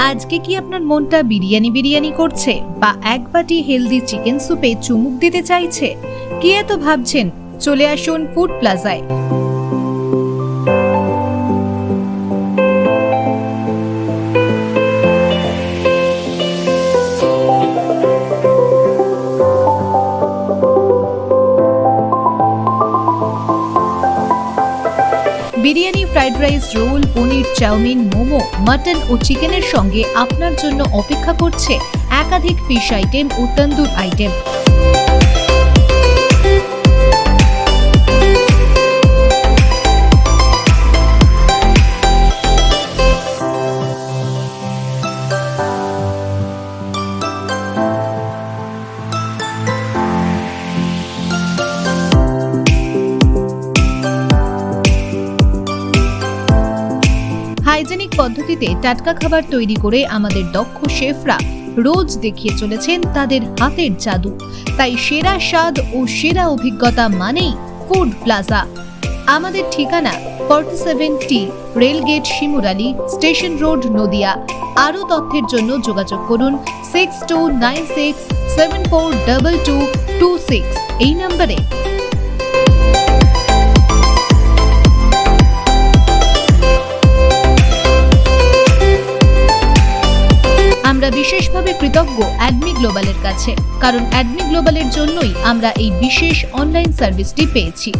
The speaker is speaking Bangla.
আজকে কি আপনার মনটা বিরিয়ানি বিরিয়ানি করছে, বা এক বাটি হেলদি চিকেন স্যুপে চুমুক দিতে চাইছে? কি এত ভাবছেন? চলে আসুন ফুড প্লাজায়। বিরিয়ানি, ফ্রাইড রাইস, রোল, পনির, চাউমিন, মোমো, মাটন ও চিকেনের সঙ্গে আপনার জন্য অপেক্ষা করছে একাধিক ফিশ আইটেম ও তন্দুর আইটেম। হাইজেনিক পদ্ধতিতে টাটকা খাবার তৈরি করে আমাদের দক্ষ শেফরা রোজ দেখিয়ে চলেছেন তাদের হাতের জাদু। তাই সেরা স্বাদ ও সেরা অভিজ্ঞতা মানেই ফুড প্লাজা। আমাদের ঠিকানা 47T rail gate, Shimurali station road, Nadia. আরও তথ্যের জন্য যোগাযোগ করুন 6296742226 এই নম্বরে। আমরা বিশেষভাবে কৃতজ্ঞ অ্যাডমি গ্লোবালের কাছে, কারণ অ্যাডমি গ্লোবালের জন্যই আমরা এই বিশেষ অনলাইন সার্ভিসটি পেয়েছি।